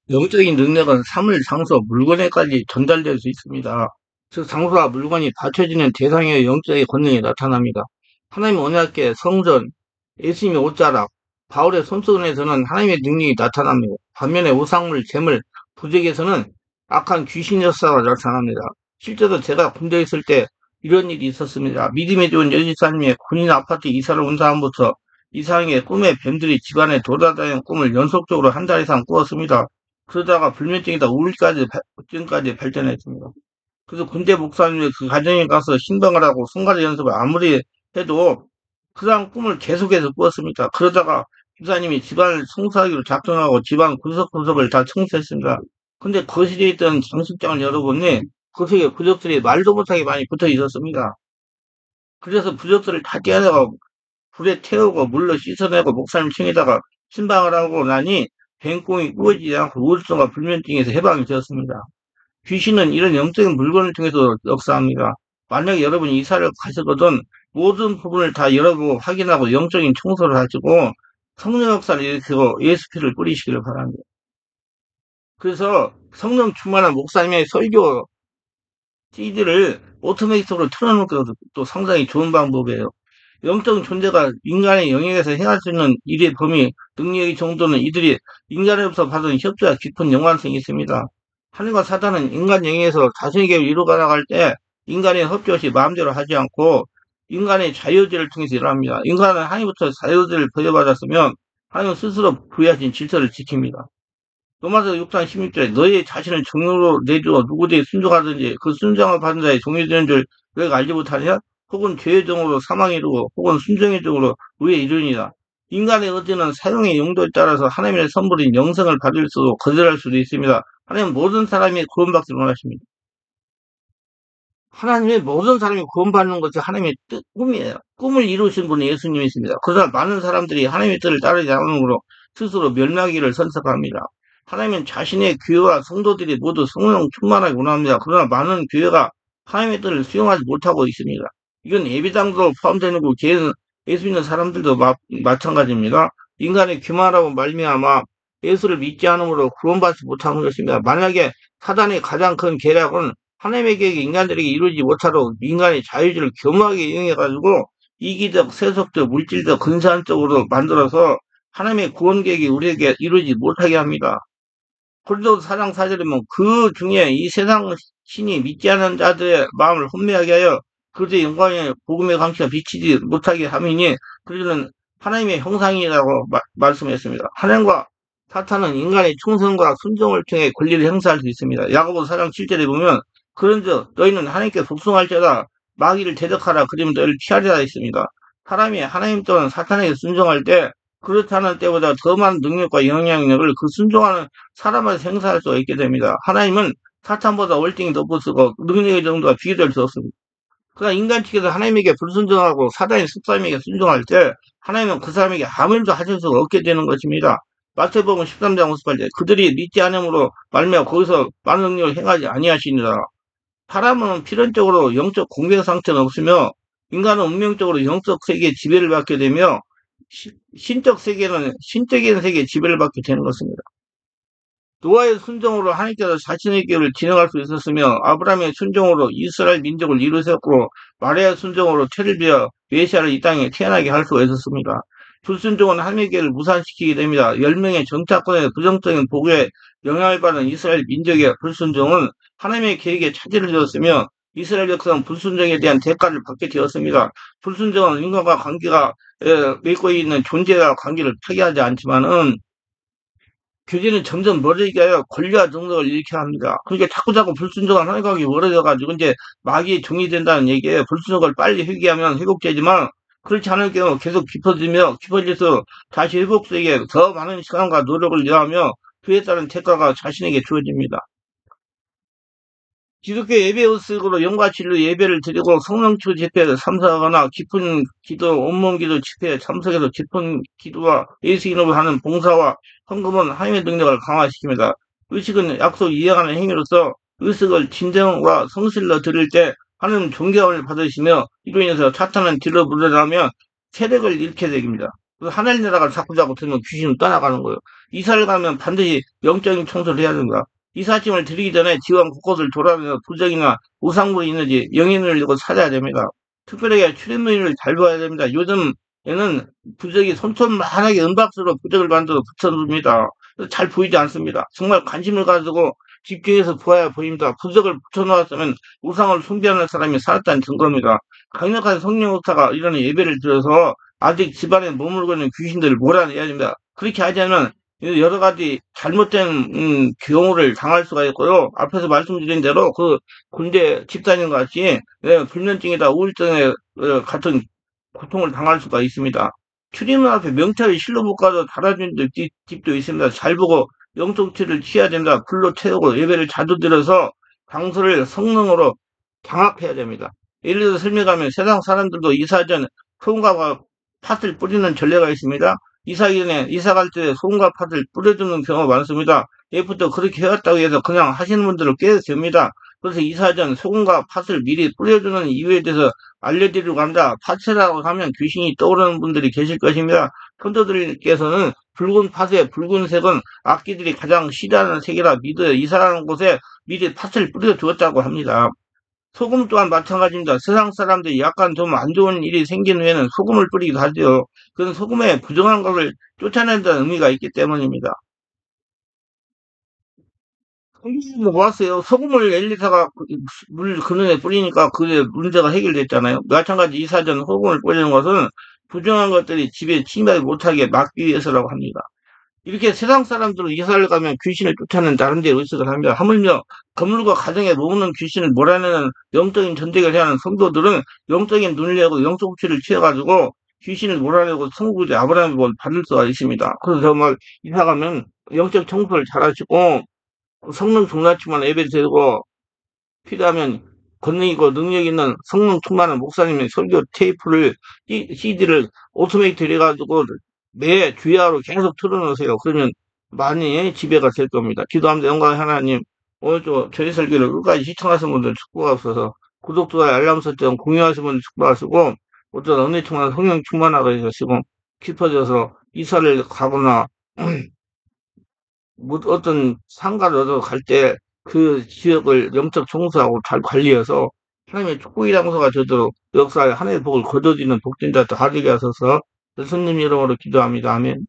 영적인 능력은 사물, 장소, 물건에까지 전달될 수 있습니다. 즉, 장소와 물건이 받쳐지는 대상의 영적인 권능이 나타납니다. 하나님의 언약계, 성전, 예수님의 옷자락, 바울의 손수건에서는 하나님의 능력이 나타납니다. 반면에 우상물, 재물, 부적에서는 악한 귀신 역사가 나타납니다. 실제로 제가 군대에 있을 때 이런 일이 있었습니다. 믿음이 좋은 여집사님의 군인 아파트 이사를 온 다음부터 이상하게 꿈에 뱀들이 집안에 돌아다니는 꿈을 연속적으로 한 달 이상 꾸었습니다. 그러다가 불면증이다 우울증까지 발전했습니다. 그래서 군대 목사님이 그 가정에 가서 신방을 하고 성가대 연습을 아무리 해도 그런 꿈을 계속해서 꾸었습니다. 그러다가 집사님이 집안을 청소하기로 작정하고 집안 구석구석을 다 청소했습니다. 근데 거실에 있던 장식장을 열어보니 거기에 부적들이 말도 못하게 많이 붙어 있었습니다. 그래서 부적들을 다 떼어내고 불에 태우고 물로 씻어내고 목사님 층에다가 신방을 하고 나니 뱀꿈이 꾸어지지 않고 우울증과 불면증에서 해방이 되었습니다. 귀신은 이런 영적인 물건을 통해서 역사합니다. 만약에 여러분이 이사를 가시거든 모든 부분을 다 열어보고 확인하고 영적인 청소를 하시고 성령 역사를 일으키고 예수피를 뿌리시기를 바랍니다. 그래서 성령 충만한 목사님의 설교 CD를 오토매틱으로 틀어놓는 것도 또 상당히 좋은 방법이에요. 영적 존재가 인간의 영역에서 행할 수 있는 일의 범위, 능력의 정도는 이들이 인간으로부터 받은 협조와 깊은 연관성이 있습니다. 하늘과 사단은 인간 영역에서 자신의 계획을 이루어 나갈 때 인간의 협조 없이 마음대로 하지 않고 인간의 자유의지를 통해서 일합니다. 인간은 하나님부터 자유의지를 부여받았으면 하나님은 스스로 부여하신 질서를 지킵니다. 로마서 6장 16절에 너희 자신을 정욕으로 내주어 누구든지 순종하든지 그 순종을 받은 자의 종이 되는 줄 너희가 알지 못하냐? 혹은 죄의 종으로 사망에 이르고 혹은 순종의 종으로 의에 이르니라. 인간의 의지는 사용의 용도에 따라서 하나님의 선물인 영생을 받을 수도 거절할 수도 있습니다. 하나님은 모든 사람이 구원받기를 원하십니다. 하나님의 모든 사람이 구원받는 것이 하나님의 꿈이에요. 꿈을 이루신 분은 예수님이십니다. 그러나 많은 사람들이 하나님의 뜻을 따르지 않으므로 스스로 멸망하기를 선택합니다. 하나님은 자신의 교회와 성도들이 모두 성령 충만하게 원합니다. 그러나 많은 교회가 하나님의 뜻을 수용하지 못하고 있습니다. 이건 예비당도 포함되는 거 개인 예수 믿는 사람들도 마찬가지입니다. 인간의 교만하고 말미암아 예수를 믿지 않으므로 구원받지 못하는 것입니다. 만약에 사단의 가장 큰 계략은 하나님의 계획이 인간들에게 이루지 못하도록 인간의 자유의지를 교묘하게 이용해가지고 이기적, 세속적, 물질적, 근사한적으로 만들어서 하나님의 구원 계획이 우리에게 이루지 못하게 합니다. 고린도서 4장 4절에 보면 그 중에 이 세상 신이 믿지 않는 자들의 마음을 혼미하게 하여 그들의 영광의 복음의 광채가 비치지 못하게 함이니 그들은 하나님의 형상이라고 말씀했습니다. 하나님과 사탄은 인간의 충성과 순종을 통해 권리를 행사할 수 있습니다. 야고보 4장 7절에 보면 그런즉 너희는 하나님께 복종할지어다 마귀를 대적하라 그러면 너희를 피하리라 했습니다. 사람이 하나님 또는 사탄에게 순종할 때 그렇지 않은 때보다 더 많은 능력과 영향력을 그 순종하는 사람한테 행사할 수가 있게 됩니다. 하나님은 사탄보다 월등히 높으시고 능력의 정도가 비교될 수 없습니다. 그러나 인간 측에서 하나님에게 불순종하고 사단의 속삭임에게 순종할 때 하나님은 그 사람에게 아무 일도 하실 수가 없게 되는 것입니다. 마태복음 13장 58절 그들이 믿지 않으므로 말미암아 거기서 많은 능력을 행하지 아니하시니라. 사람은 필연적으로 영적 공백 상태는 없으며 인간은 운명적으로 영적 세계의 지배를 받게 되며 신적 세계는 신적인 세계의 지배를 받게 되는 것입니다. 노아의 순종으로 하나님께서 자신의 계획을 진행할 수 있었으며 아브라함의 순종으로 이스라엘 민족을 이루셨고 마리아의 순종으로 태를 비어 메시아를 이 땅에 태어나게 할 수가 있었습니다. 불순종은 하나님의 계획을 무산시키게 됩니다. 10명의 정착권의 부정적인 보고에 영향을 받은 이스라엘 민족의 불순종은 하나님의 계획에 차질을 줬으며 이스라엘 역사는 불순종에 대한 대가를 받게 되었습니다. 불순종은 인간과 관계가 맺고 있는 존재와 관계를 파괴하지 않지만은 교제는 점점 멀어지게 하여 권리와 정덕을 잃게 합니다. 그러니까 자꾸자꾸 불순종한 하나님과 멀어져가지고 이제 마귀의 종이 된다는 얘기예요. 불순종을 빨리 회개하면 회복되지만 그렇지 않을 경우 계속 깊어질수록 다시 회복되기에 더 많은 시간과 노력을 요하며 그에 따른 대가가 자신에게 주어집니다. 기독교 예배의식으로 영과실로 예배를 드리고 성령추 집회에 참석하거나 깊은 기도, 온몸 기도 집회에 참석해서 깊은 기도와 예수 이름으로 하는 봉사와 헌금은 하나님의 능력을 강화시킵니다. 의식은 약속 이행하는 행위로서 의식을 진정과 성실로 드릴 때 하나님 존경을 받으시며 이로 인해서 사탄은 뒤로 물러나며 세력을 잃게 됩니다. 그 하나님 나라가 자꾸자꾸 들면 귀신은 떠나가는 거예요. 이사를 가면 반드시 영적인 청소를 해야 됩니다. 이삿짐을 드리기 전에 지방 곳곳을 돌아다녀 부적이나 우상물이 있는지 영인을 읽고 찾아야 됩니다. 특별하게 출입문을 잘 봐야 됩니다. 요즘에는 부적이 손톱만하게 은박스로 부적을 만들어 붙여놓습니다. 잘 보이지 않습니다. 정말 관심을 가지고 집중해서 보아야 보입니다. 부적을 붙여놓았으면 우상을 숭배하는 사람이 살았다는 증거입니다. 강력한 성령 역사가 이런 예배를 드려서 아직 집안에 머물고 있는 귀신들을 몰아내야 됩니다. 그렇게 하지 않으면 여러 가지 잘못된 경우를 당할 수가 있고요. 앞에서 말씀드린 대로 그 군대 집단인 것 같이 불면증이다 우울증에 같은 고통을 당할 수가 있습니다. 출입문 앞에 명찰이 실로 못 가도 달아준 집도 있습니다. 잘 보고 영통치를 취해야 됩니다. 불로 태우고 예배를 자주 드려서 장소를 성령으로 장악해야 됩니다. 예를 들어 설명하면 세상 사람들도 이사 전 소금과 팥을 뿌리는 전례가 있습니다. 이사기 전에 이사 갈 때 소금과 팥을 뿌려주는 경우가 많습니다. 예부터 그렇게 해왔다고 해서 그냥 하시는 분들은 꽤 됩니다. 그래서 이사 전 소금과 팥을 미리 뿌려주는 이유에 대해서 알려드리려고 합니다. 팥이라고 하면 귀신이 떠오르는 분들이 계실 것입니다. 성도들께서는 붉은 팥의 붉은색은 악기들이 가장 싫어하는 색이라 믿어 이사하는 곳에 미리 팥을 뿌려주었다고 합니다. 소금 또한 마찬가지입니다. 세상 사람들이 약간 좀 안 좋은 일이 생긴 후에는 소금을 뿌리기도 하죠. 그건 소금에 부정한 것을 쫓아낸다는 의미가 있기 때문입니다. 성경에도 보았어요. 소금을 엘리사가 물 그늘에 뿌리니까 그게 문제가 해결됐잖아요. 마찬가지 이사전 소금을 뿌리는 것은 부정한 것들이 집에 침입하지 못하게 막기 위해서라고 합니다. 이렇게 세상 사람들은 이사를 가면 귀신을 쫓아내는 나름대로 의식을 합니다. 하물며 건물과 가정에 머무는 귀신을 몰아내는 영적인 전쟁을 해야 하는 성도들은 영적인 눈을 열고 영적 치를 취해가지고 귀신을 몰아내고 천국의 아브라함의 복을 받을 수가 있습니다. 그래서 정말 이사 가면 영적 청소를 잘 하시고 성령 종라치만 예배 드리고 필요하면 권능 있고 능력 있는 성령 충만한 목사님의 설교 테이프를 CD를 오토메이트 해가지고 매 주야로 계속 틀어놓으세요. 그러면 많이 지배가 될 겁니다. 기도합니다. 영광의 하나님, 오늘 또 저희 설교를 끝까지 시청하신 분들 축복하셔서 구독, 좋아요, 알람 설정 공유하신 분들 축복하시고 어떤 은혜 충만 성령 충만하게 해주시고 깊어져서 이사를 가거나 뭐 어떤 상가를 얻어 갈 때 그 지역을 영적 청소하고 잘 관리해서 하나님의 축복의 장소가 되도록 역사에 하나님의 복을 거둬지는 복진자 다 되게 하소서 예수님 이름으로 기도합니다. 아멘.